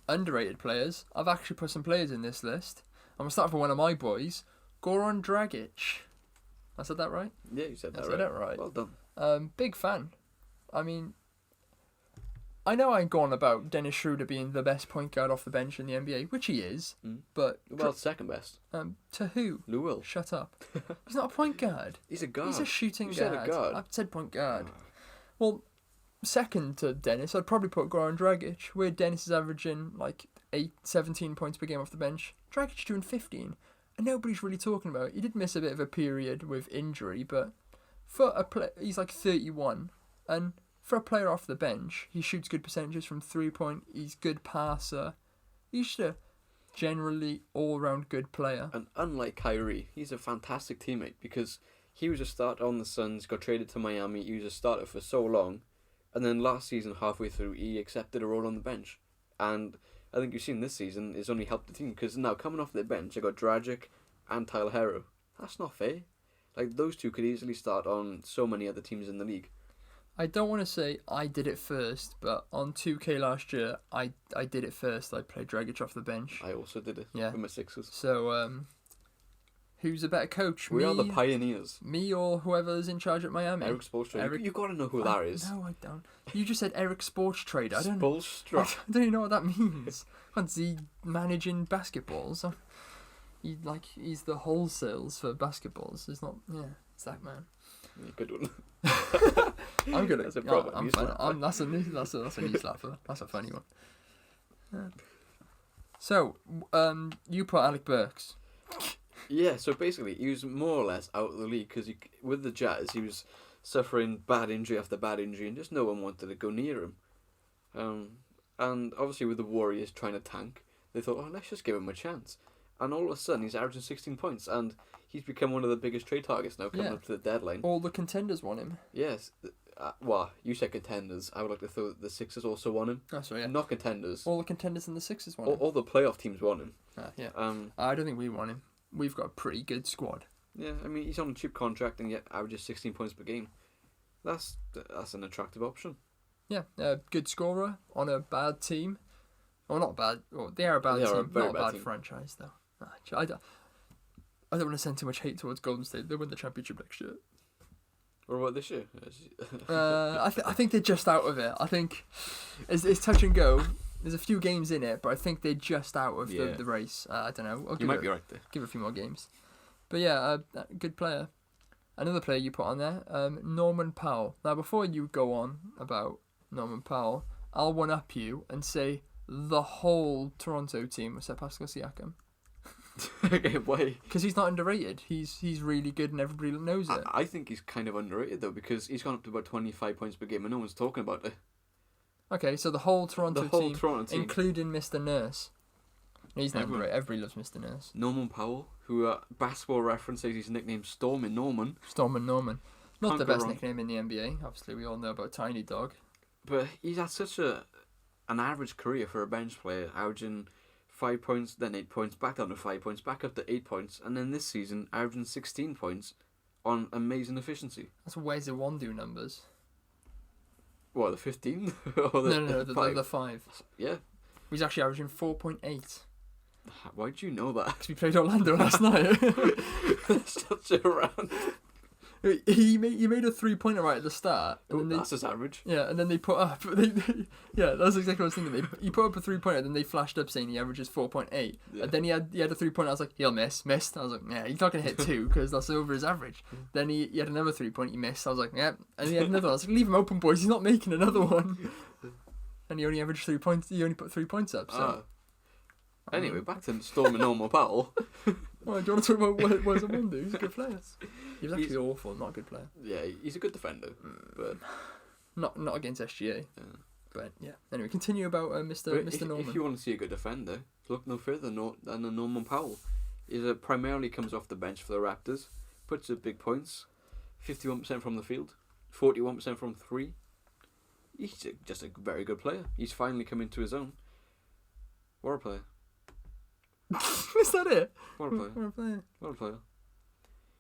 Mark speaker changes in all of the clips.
Speaker 1: underrated players, I've actually put some players in this list. I'm going to start with one of my boys, Goran Dragic. I said that right?
Speaker 2: Yeah, you said that
Speaker 1: I
Speaker 2: right.
Speaker 1: said it right.
Speaker 2: Well done.
Speaker 1: Big fan. I mean, I know I'm gone about Dennis Schroeder being the best point guard off the bench in the NBA, which he is, but...
Speaker 2: Well, second best.
Speaker 1: To who?
Speaker 2: Lou Will.
Speaker 1: Shut up. He's not a point guard.
Speaker 2: He's a guard.
Speaker 1: He's a shooting
Speaker 2: you
Speaker 1: guard.
Speaker 2: Said a guard.
Speaker 1: I said point guard. Well, second to Dennis, I'd probably put Goran Dragic, where Dennis is averaging like 17 points per game off the bench. Dragic doing 15, and nobody's really talking about it. He did miss a bit of a period with injury, but for he's like 31, and for a player off the bench, he shoots good percentages from 3-point. He's good passer. He's just a generally all-round good player.
Speaker 2: And unlike Kyrie, he's a fantastic teammate because he was a starter on the Suns, got traded to Miami. He was a starter for so long, and then last season, halfway through, he accepted a role on the bench. And I think you've seen this season it's only helped the team because now coming off the bench, I got Dragic and Tyler Herro. That's not fair. Like those two could easily start on so many other teams in the league.
Speaker 1: I don't want to say I did it first, but on 2K last year, I did it first. I played Dragic off the bench.
Speaker 2: I also did it
Speaker 1: Yeah.
Speaker 2: with my Sixers.
Speaker 1: So, who's a better coach?
Speaker 2: We are the pioneers.
Speaker 1: Me or whoever's in charge at Miami?
Speaker 2: Eric Spoelstra. You got to know who that is.
Speaker 1: No, I don't. You just said Eric Sports Trader. I don't.
Speaker 2: Spoelstra.
Speaker 1: I don't even know what that means. Is he managing basketballs? He's the wholesales for basketballs. It's not. Yeah, it's that man.
Speaker 2: Good one.
Speaker 1: I'm good.
Speaker 2: That's a proper
Speaker 1: I'm
Speaker 2: new
Speaker 1: fun.
Speaker 2: slapper.
Speaker 1: That's a new slapper. That's a funny one. Yeah. So, you put Alec Burks.
Speaker 2: Yeah, so basically he was more or less out of the league because with the Jazz he was suffering bad injury after bad injury and just no one wanted to go near him. And obviously with the Warriors trying to tank, they thought, oh, let's just give him a chance. And all of a sudden he's averaging 16 points and he's become one of the biggest trade targets now coming up to the deadline.
Speaker 1: All the contenders want him.
Speaker 2: Yes. Well, you said contenders. I would like to throw the Sixers also want him.
Speaker 1: Oh, sorry, yeah.
Speaker 2: Not contenders.
Speaker 1: All the contenders and the Sixers want him.
Speaker 2: All the playoff teams want him.
Speaker 1: Yeah. I don't think we want him. We've got a pretty good squad.
Speaker 2: Yeah, I mean, he's on a cheap contract and yet averages 16 points per game. That's an attractive option.
Speaker 1: Yeah, good scorer on a bad team. Well, not bad. Well, they are a bad team. Not a bad
Speaker 2: team.
Speaker 1: franchise, though. I don't want to send too much hate towards Golden State. They'll win the championship next year.
Speaker 2: What about this year?
Speaker 1: I think they're just out of it. I think it's touch and go. There's a few games in it, but I think they're just out of the race. I don't know.
Speaker 2: You might be right there.
Speaker 1: Give it a few more games. But yeah, good player. Another player you put on there, Norman Powell. Now, before you go on about Norman Powell, I'll one-up you and say the whole Toronto team was Pascal Siakam.
Speaker 2: Okay, why?
Speaker 1: Because he's not underrated. He's really good and everybody knows it.
Speaker 2: I think he's kind of underrated though because he's gone up to about 25 points per game and no one's talking about it.
Speaker 1: Okay, so the whole Toronto team,
Speaker 2: team,
Speaker 1: including Mr. Nurse. He's not underrated. Everybody loves Mr. Nurse.
Speaker 2: Norman Powell, who Basketball Reference says he's nicknamed Stormin' Norman.
Speaker 1: Stormin' Norman. Not
Speaker 2: Can't
Speaker 1: the
Speaker 2: go
Speaker 1: best
Speaker 2: wrong.
Speaker 1: nickname in the NBA. Obviously, we all know about Tiny Dog.
Speaker 2: But he's had such an average career for a bench player, averaging 5 points, then 8 points, back down to 5 points, back up to 8 points, and then this season averaging 16 points on amazing efficiency.
Speaker 1: That's Where's Iwundu numbers.
Speaker 2: What, the 15? Or
Speaker 1: No,
Speaker 2: the
Speaker 1: 5? The 5.
Speaker 2: Yeah.
Speaker 1: He's actually averaging 4.8.
Speaker 2: Why'd you know that?
Speaker 1: Because we played Orlando last night.
Speaker 2: That's such a rant.
Speaker 1: He made a 3-pointer right at the start.
Speaker 2: That's his average.
Speaker 1: Yeah, and then they put up... yeah, that's exactly what I was thinking. He put up a 3-pointer, then they flashed up saying he averages 4.8.
Speaker 2: Yeah.
Speaker 1: And then he had a 3-pointer, I was like, he'll missed. I was like, yeah, he's not going to hit 2 because that's over his average. Then he had another 3-point, he missed. I was like, yeah. And he had another one. I was like, leave him open, boys. He's not making another one. And he only averaged 3 points. He only put 3 points up, so...
Speaker 2: Anyway, back to Stormin' Norman Powell.
Speaker 1: Well, do you want to talk about Where's Iwundu? He's a good player. He was actually awful, not a good player.
Speaker 2: Yeah, he's a good defender, but
Speaker 1: not against SGA. Yeah. But yeah. Anyway, continue about Mr. Norman.
Speaker 2: If you want to see a good defender, look no further than a Norman Powell. He primarily comes off the bench for the Raptors, puts up big points, 51% from the field, 41% from 3. He's just a very good player. He's finally come into his own. What a player.
Speaker 1: Is that it?
Speaker 2: What a player. What a player.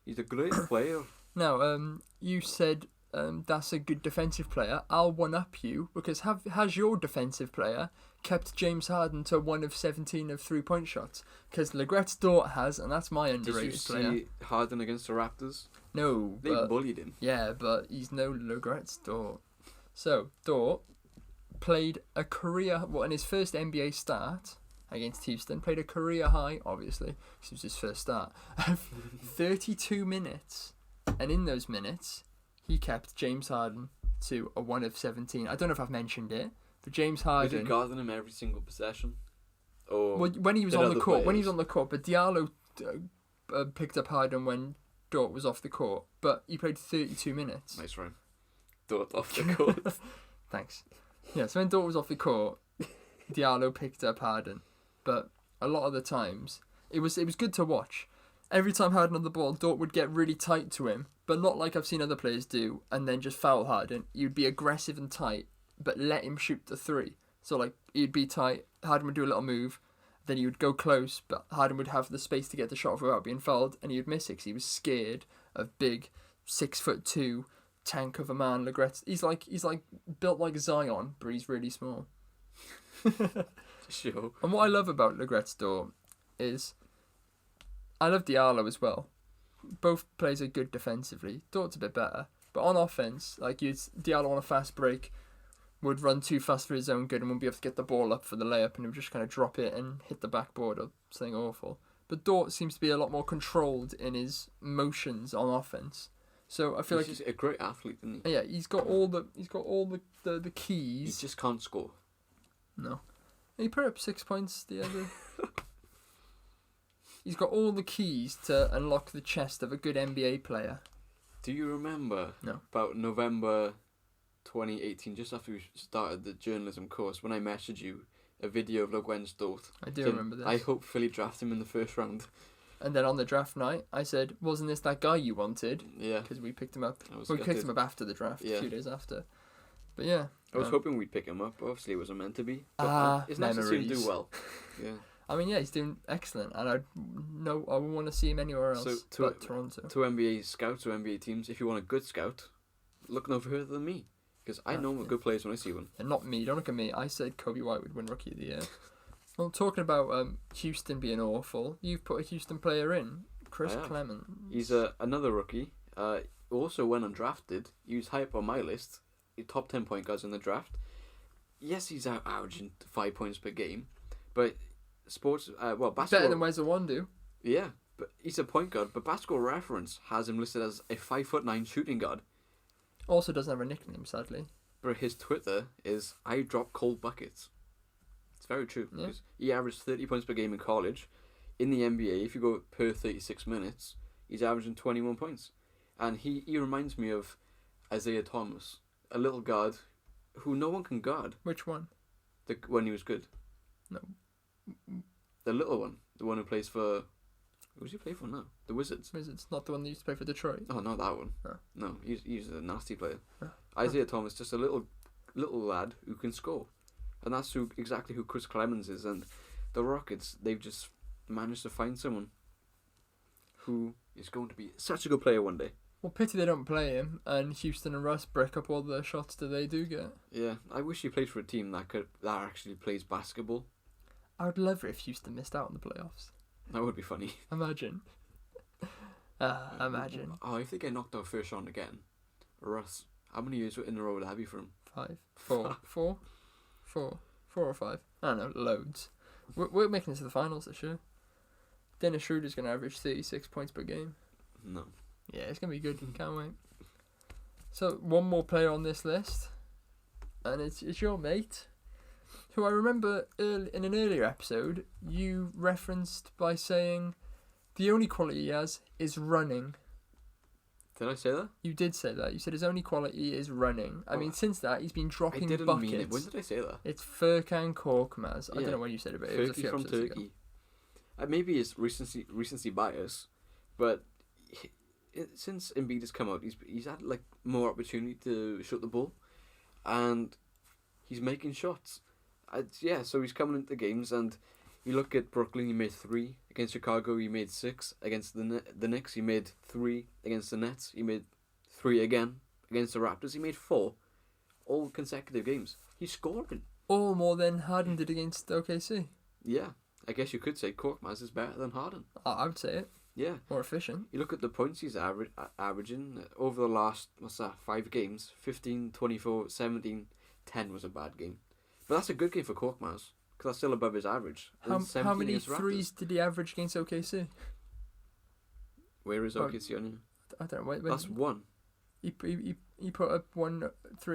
Speaker 2: He's a great player.
Speaker 1: Now, you said that's a good defensive player. I'll one-up you because has your defensive player kept James Harden to 1 of 17 of 3-point shots. Because Legret's Dort has, and that's my
Speaker 2: Did you
Speaker 1: underrated
Speaker 2: see
Speaker 1: player.
Speaker 2: Harden against the Raptors?
Speaker 1: No,
Speaker 2: They
Speaker 1: but
Speaker 2: bullied him.
Speaker 1: yeah, but he's no Legret's Dort. So, Dort played a career, in his first NBA start against Houston, played a career high, obviously, because it was his first start, of 32 minutes. And in those minutes, he kept James Harden to a 1 of 17. I don't know if I've mentioned it, but James
Speaker 2: Was
Speaker 1: Harden...
Speaker 2: he guarding him every single possession? Or
Speaker 1: Well, when he was
Speaker 2: did
Speaker 1: on the
Speaker 2: other
Speaker 1: court,
Speaker 2: players?
Speaker 1: but Diallo picked up Harden when Dort was off the court, but he played 32 minutes.
Speaker 2: Nice rhyme. Dort off the court.
Speaker 1: Thanks. Yeah, so when Dort was off the court, Diallo picked up Harden, but a lot of the times it was good to watch. Every time Harden on the ball, Dort would get really tight to him, but not like I've seen other players do, and then just foul Harden. You'd be aggressive and tight, but let him shoot the three. So like he'd be tight, Harden would do a little move, then he would go close, but Harden would have the space to get the shot off without being fouled, and he would miss it 'cause he was scared of big 6'2" tank of a man. Legret. He's like built like Zion, but he's really small.
Speaker 2: Sure.
Speaker 1: And what I love about Legret's Dort is I love Diallo as well. Both players are good defensively. Dort's a bit better, but on offense, like Diallo on a fast break would run too fast for his own good and wouldn't be able to get the ball up for the layup, and he would just kind of drop it and hit the backboard or something awful. But Dort seems to be a lot more controlled in his motions on offense. So I feel
Speaker 2: He's just a great athlete, isn't he?
Speaker 1: yeah, he's got all the keys.
Speaker 2: He just can't score.
Speaker 1: No. He put up 6 points the other. He's got all the keys to unlock the chest of a good NBA player.
Speaker 2: Do you remember
Speaker 1: No.
Speaker 2: about November 2018, just after we started the journalism course, when I messaged you a video of Legret's Dort?
Speaker 1: I do
Speaker 2: saying,
Speaker 1: remember this.
Speaker 2: I hope Philly draft him in the first round.
Speaker 1: And then on the draft night, I said, wasn't this that guy you wanted?
Speaker 2: Yeah.
Speaker 1: Because we picked him up.
Speaker 2: I was
Speaker 1: We picked
Speaker 2: gutted.
Speaker 1: him up after the draft,
Speaker 2: Yeah.
Speaker 1: a few days after. But yeah.
Speaker 2: I was hoping we'd pick him up. Obviously, it wasn't meant to be. But it's nice to see him
Speaker 1: memories.
Speaker 2: do well. Yeah.
Speaker 1: I mean, yeah, he's doing excellent, and I wouldn't want to see him anywhere else
Speaker 2: So,
Speaker 1: but Toronto.
Speaker 2: To NBA scouts or NBA teams, if you want a good scout, look no further than me. Because I know good players when I see one.
Speaker 1: And not me, don't look at me. I said Kobe White would win Rookie of the Year. Well, talking about Houston being awful, you've put a Houston player in, Chris
Speaker 2: I have.
Speaker 1: Clemens.
Speaker 2: He's another rookie. Also went undrafted. He was high up on my list. He top 10 point guards in the draft. Yes, he's averaging 5 points per game, but basketball.
Speaker 1: Better than Wes Iwundu.
Speaker 2: Yeah, but he's a point guard. But Basketball Reference has him listed as a 5'9" shooting guard.
Speaker 1: Also doesn't have a nickname, sadly.
Speaker 2: But his Twitter is I drop cold buckets. It's very true.
Speaker 1: Yeah.
Speaker 2: Because he averaged 30 points per game in college. In the NBA, if you go per 36 minutes, he's averaging 21 points. And he reminds me of Isaiah Thomas, a little guard who no one can guard
Speaker 1: Which one?
Speaker 2: when he was good.
Speaker 1: No.
Speaker 2: The little one. The one who plays for... Who does he play for now? The Wizards.
Speaker 1: Wizards, not the one that used to play for Detroit.
Speaker 2: Oh, not that one.
Speaker 1: Oh.
Speaker 2: No, he's a nasty player.
Speaker 1: Oh.
Speaker 2: Isaiah Thomas, just a little lad who can score. And that's exactly who Chris Clemens is. And the Rockets, they've just managed to find someone who is going to be such a good player one day.
Speaker 1: Well, pity they don't play him, and Houston and Russ break up all the shots that they do get.
Speaker 2: Yeah, I wish he played for a team that actually plays basketball.
Speaker 1: I would love it if Houston missed out on the playoffs.
Speaker 2: That would be funny.
Speaker 1: Imagine. Imagine.
Speaker 2: Oh, if they get knocked out first round again, Russ, how many years in a row would that be for him?
Speaker 1: 5, 4, 4, 4 or 5. I don't know, loads. We're making it to the finals this year. Dennis Schroeder's going to average 36 points per game.
Speaker 2: No.
Speaker 1: Yeah, it's going to be good. Can't wait. So, one more player on this list. And it's your mate, who I remember in an earlier episode, you referenced by saying the only quality he has is running.
Speaker 2: Did I say that?
Speaker 1: You did say that. You said his only quality is running. I mean, since that, he's been
Speaker 2: I
Speaker 1: dropping
Speaker 2: didn't
Speaker 1: buckets.
Speaker 2: mean it. When did I say that?
Speaker 1: It's Furkan Korkmaz. I
Speaker 2: Yeah.
Speaker 1: don't know when you said it, but it was a
Speaker 2: Turkey
Speaker 1: few
Speaker 2: from
Speaker 1: episodes ago.
Speaker 2: Turkey. Maybe it's recency bias, but since Embiid has come out, he's had like more opportunity to shoot the ball, and he's making shots. So he's coming into games, and you look at Brooklyn. He made 3 against Chicago. He made 6 against the Knicks. He made 3 against the Nets. He made 3 again against the Raptors. He made 4, all consecutive games. He's scoring.
Speaker 1: Or more than Harden did against OKC.
Speaker 2: Yeah, I guess you could say Korkmaz is better than Harden.
Speaker 1: I would say it.
Speaker 2: Yeah.
Speaker 1: More efficient.
Speaker 2: You look at the points he's averaging over the last, 5 games? 15, 24, 17, 10 was a bad game. But that's a good game for Korkmaz, because that's still above his average.
Speaker 1: How many threes did he average against OKC?
Speaker 2: Where is OKC on you?
Speaker 1: I don't know.
Speaker 2: That's one.
Speaker 1: He put up 1-3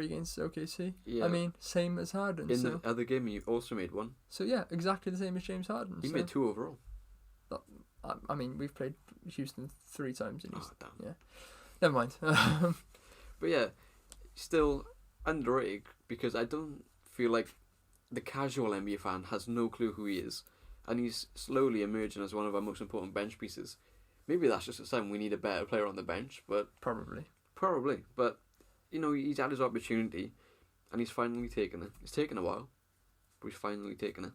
Speaker 1: against OKC.
Speaker 2: Yeah.
Speaker 1: I mean, same as Harden.
Speaker 2: In the other game, he also made one.
Speaker 1: So yeah, exactly the same as James Harden.
Speaker 2: He made 2 overall.
Speaker 1: I mean, we've played Houston 3 times in Houston.
Speaker 2: Damn.
Speaker 1: Yeah. Never mind.
Speaker 2: But yeah, still underrated, because I don't feel like the casual NBA fan has no clue who he is, and he's slowly emerging as one of our most important bench pieces. Maybe that's just a sign we need a better player on the bench, but
Speaker 1: Probably.
Speaker 2: but he's had his opportunity, and he's finally taken it. It's taken a while, but he's finally taken it.